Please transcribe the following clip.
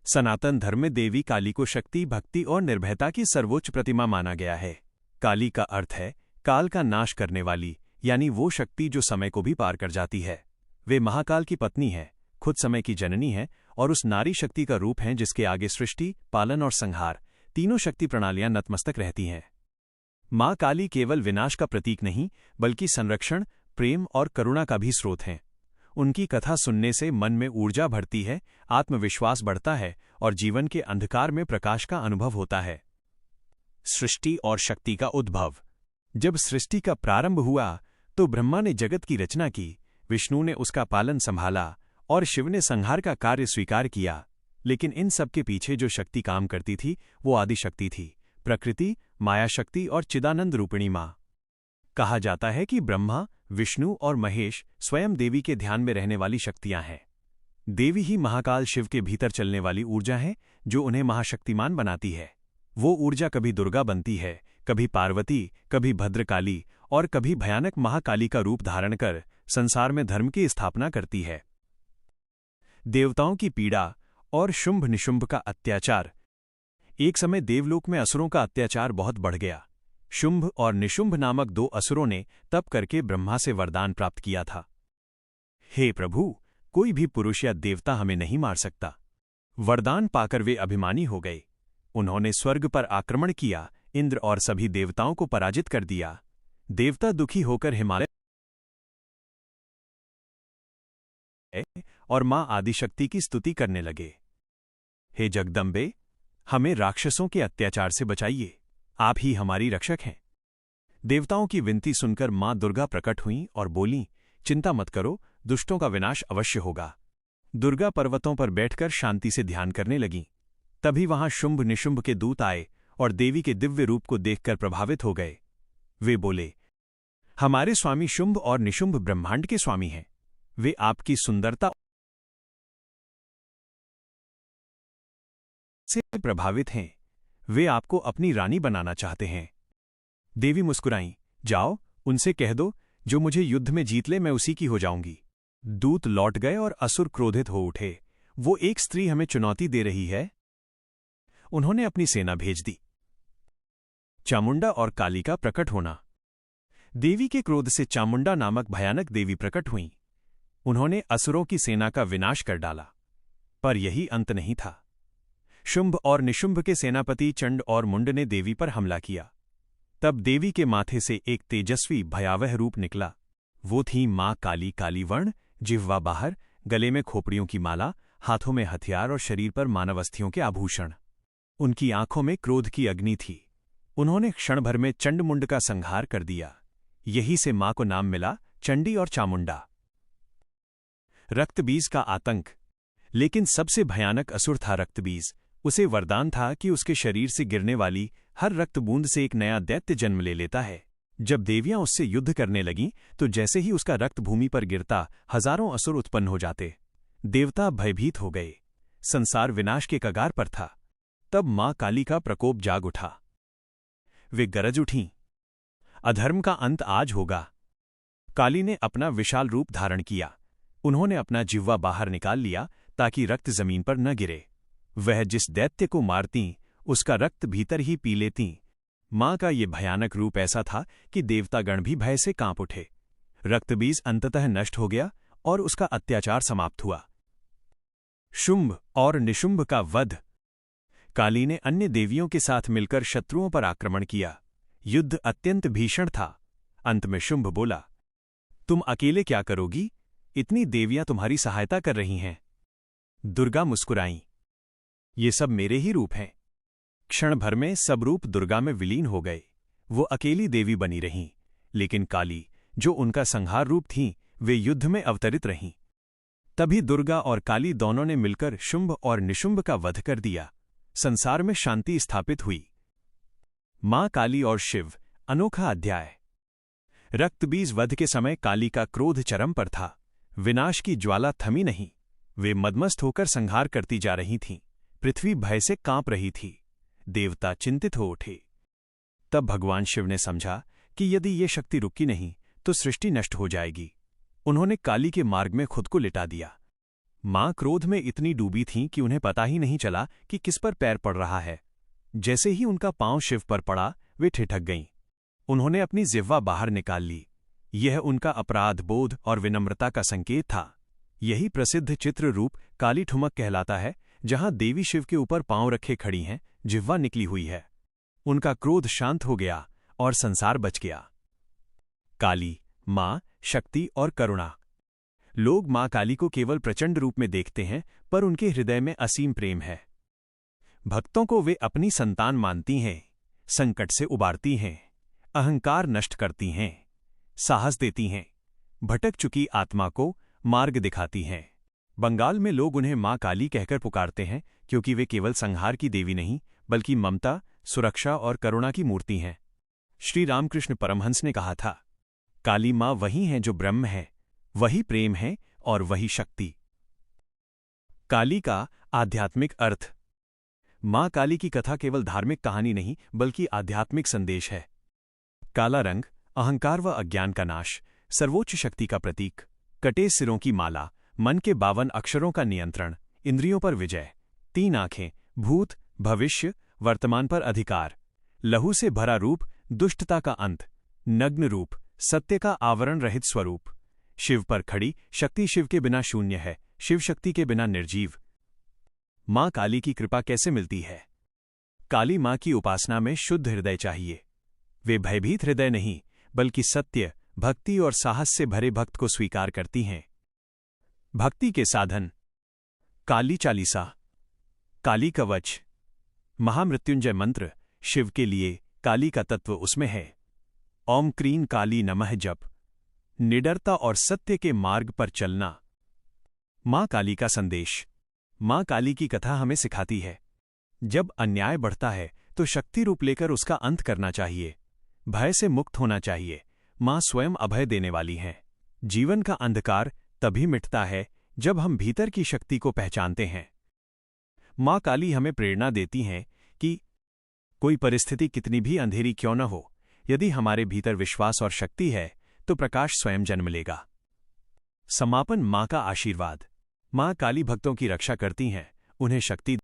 सनातन धर्म में देवी काली को शक्ति, भक्ति और निर्भयता की सर्वोच्च प्रतिमा माना गया है। काली का अर्थ है काल का नाश करने वाली, यानी वो शक्ति जो समय को भी पार कर जाती है। वे महाकाल की पत्नी है, खुद समय की जननी है और उस नारी शक्ति का रूप हैं जिसके आगे सृष्टि, पालन और संहार तीनों शक्ति प्रणालियां नतमस्तक रहती हैं। माँ काली केवल विनाश का प्रतीक नहीं, बल्कि संरक्षण, प्रेम और करुणा का भी स्रोत हैं। उनकी कथा सुनने से मन में ऊर्जा बढ़ती है, आत्मविश्वास बढ़ता है और जीवन के अंधकार में प्रकाश का अनुभव होता है। सृष्टि और शक्ति का उद्भव। जब सृष्टि का प्रारंभ हुआ तो ब्रह्मा ने जगत की रचना की, विष्णु ने उसका पालन संभाला और शिव ने संहार का कार्य स्वीकार किया। लेकिन इन सब के पीछे जो शक्ति काम करती थी वो आदिशक्ति थी, प्रकृति, माया शक्ति और चिदानंद रूपिणी माँ। कहा जाता है कि ब्रह्मा, विष्णु और महेश स्वयं देवी के ध्यान में रहने वाली शक्तियां हैं। देवी ही महाकाल शिव के भीतर चलने वाली ऊर्जा है जो उन्हें महाशक्तिमान बनाती है। वो ऊर्जा कभी दुर्गा बनती है, कभी पार्वती, कभी भद्रकाली और कभी भयानक महाकाली का रूप धारण कर संसार में धर्म की स्थापना करती है। देवताओं की पीड़ा और शुंभ निशुंभ का अत्याचार। एक समय देवलोक में असुरों का अत्याचार बहुत बढ़ गया। शुंभ और निशुंभ नामक दो असुरों ने तप करके ब्रह्मा से वरदान प्राप्त किया था, हे प्रभु, कोई भी पुरुष या देवता हमें नहीं मार सकता। वरदान पाकर वे अभिमानी हो गए। उन्होंने स्वर्ग पर आक्रमण किया, इंद्र और सभी देवताओं को पराजित कर दिया। देवता दुखी होकर हिमालय और मां आदिशक्ति की स्तुति करने लगे। हे जगदम्बे, हमें राक्षसों के अत्याचार से बचाइए, आप ही हमारी रक्षक हैं। देवताओं की विनती सुनकर मां दुर्गा प्रकट हुईं और बोलीं, चिंता मत करो, दुष्टों का विनाश अवश्य होगा। दुर्गा पर्वतों पर बैठकर शांति से ध्यान करने लगीं। तभी वहां शुंभ निशुंभ के दूत आए और देवी के दिव्य रूप को देखकर प्रभावित हो गए। वे बोले, हमारे स्वामी शुंभ और निशुंभ ब्रह्मांड के स्वामी हैं। वे आपकी सुंदरता से प्रभावित हैं। वे आपको अपनी रानी बनाना चाहते हैं। देवी मुस्कुराईं, जाओ, उनसे कह दो, जो मुझे युद्ध में जीत ले मैं उसी की हो जाऊंगी। दूत लौट गए और असुर क्रोधित हो उठे। वो एक स्त्री हमें चुनौती दे रही है। उन्होंने अपनी सेना भेज दी। चामुंडा और काली का प्रकट होना। देवी के क्रोध से चामुंडा नामक भयानक देवी प्रकट हुईं। उन्होंने असुरों की सेना का विनाश कर डाला। पर यही अंत नहीं था। शुंभ और निशुंभ के सेनापति चंड और मुंड ने देवी पर हमला किया। तब देवी के माथे से एक तेजस्वी भयावह रूप निकला। वो थी मां काली, काली वर्ण, जिह्वा बाहर, गले में खोपड़ियों की माला, हाथों में हथियार और शरीर पर मानवस्थियों के आभूषण। उनकी आंखों में क्रोध की अग्नि थी। उन्होंने क्षण भर में चंड मुंड का संहार कर दिया। यही से मां को नाम मिला चंडी और चामुंडा। रक्तबीज का आतंक। लेकिन सबसे भयानक असुर था रक्तबीज। उसे वरदान था कि उसके शरीर से गिरने वाली हर रक्त बूंद से एक नया दैत्य जन्म ले लेता है। जब देवियां उससे युद्ध करने लगीं तो जैसे ही उसका रक्त भूमि पर गिरता, हजारों असुर उत्पन्न हो जाते। देवता भयभीत हो गए। संसार विनाश के कगार पर था। तब मां काली का प्रकोप जाग उठा। वे गरज उठीं, अधर्म का अंत आज होगा। काली ने अपना विशाल रूप धारण किया। उन्होंने अपना जिह्वा बाहर निकाल लिया ताकि रक्त जमीन पर न गिरे। वह जिस दैत्य को मारतीं, उसका रक्त भीतर ही पी लेतीं। मां का ये भयानक रूप ऐसा था कि देवतागण भी भय से कांप उठे। रक्तबीज अंततः नष्ट हो गया और उसका अत्याचार समाप्त हुआ। शुंभ और निशुंभ का वध। काली ने अन्य देवियों के साथ मिलकर शत्रुओं पर आक्रमण किया। युद्ध अत्यंत भीषण था। अंत में शुंभ बोला, तुम अकेले क्या करोगी? इतनी देवियां तुम्हारी सहायता कर रही हैं। दुर्गा मुस्कुराईं, ये सब मेरे ही रूप हैं। क्षण भर में सब रूप दुर्गा में विलीन हो गए। वो अकेली देवी बनी रहीं। लेकिन काली, जो उनका संहार रूप थीं, वे युद्ध में अवतरित रहीं। तभी दुर्गा और काली दोनों ने मिलकर शुंभ और निशुंभ का वध कर दिया। संसार में शांति स्थापित हुई। मां काली और शिव, अनोखा अध्याय। रक्तबीज वध के समय काली का क्रोध चरम पर था। विनाश की ज्वाला थमी नहीं। वे मदमस्त होकर संहार करती जा रही थीं। पृथ्वी भय से कांप रही थी। देवता चिंतित हो उठे। तब भगवान शिव ने समझा कि यदि ये शक्ति रुकी नहीं तो सृष्टि नष्ट हो जाएगी। उन्होंने काली के मार्ग में खुद को लिटा दिया। मां क्रोध में इतनी डूबी थीं कि उन्हें पता ही नहीं चला कि किस पर पैर पड़ रहा है। जैसे ही उनका पांव शिव पर पड़ा, वे ठिठक गईं। उन्होंने अपनी जिह्वा बाहर निकाल ली। यह उनका अपराध बोध और विनम्रता का संकेत था। यही प्रसिद्ध चित्र रूप काली ठुमक कहलाता है, जहां देवी शिव के ऊपर पांव रखे खड़ी हैं, जिह्वा निकली हुई है। उनका क्रोध शांत हो गया और संसार बच गया। काली, मां, शक्ति और करुणा। लोग मां काली को केवल प्रचंड रूप में देखते हैं, पर उनके हृदय में असीम प्रेम है। भक्तों को वे अपनी संतान मानती हैं, संकट से उबारती हैं, अहंकार नष्ट करती हैं, साहस देती हैं, भटक चुकी आत्मा को मार्ग दिखाती हैं। बंगाल में लोग उन्हें मां काली कहकर पुकारते हैं, क्योंकि वे केवल संहार की देवी नहीं, बल्कि ममता, सुरक्षा और करुणा की मूर्ति हैं। श्री रामकृष्ण परमहंस ने कहा था, काली मां वही हैं जो ब्रह्म है, वही प्रेम है और वही शक्ति। काली का आध्यात्मिक अर्थ। मां काली की कथा केवल धार्मिक कहानी नहीं, बल्कि आध्यात्मिक संदेश है। काला रंग, अहंकार व अज्ञान का नाश, सर्वोच्च शक्ति का प्रतीक, कटे सिरों की माला, मन के 52 अक्षरों का नियंत्रण, इंद्रियों पर विजय, 3 आंखें, भूत, भविष्य, वर्तमान पर अधिकार, लहू से भरा रूप, दुष्टता का अंत, नग्न रूप, सत्य का आवरण रहित स्वरूप, शिव पर खड़ी शक्ति शिव के बिना शून्य है, शिव शक्ति के बिना निर्जीव। मां काली की कृपा कैसे मिलती है? काली मां की उपासना में शुद्ध हृदय चाहिए। वे भयभीत हृदय नहीं, बल्कि सत्य, भक्ति और साहस से भरे भक्त को स्वीकार करती हैं। भक्ति के साधन। काली चालीसा, काली कवच, महामृत्युंजय मंत्र। शिव के लिए काली का तत्व उसमें है। ओम क्रीं काली नमः जप, निडरता और सत्य के मार्ग पर चलना। मां काली का संदेश। मां काली की कथा हमें सिखाती है, जब अन्याय बढ़ता है तो शक्ति रूप लेकर उसका अंत करना चाहिए। भय से मुक्त होना चाहिए। मां स्वयं अभय देने वाली हैं। जीवन का अंधकार तभी मिटता है जब हम भीतर की शक्ति को पहचानते हैं। मां काली हमें प्रेरणा देती हैं कि कोई परिस्थिति कितनी भी अंधेरी क्यों न हो, यदि हमारे भीतर विश्वास और शक्ति है तो प्रकाश स्वयं जन्म लेगा। समापन। मां का आशीर्वाद। मां काली भक्तों की रक्षा करती हैं, उन्हें शक्ति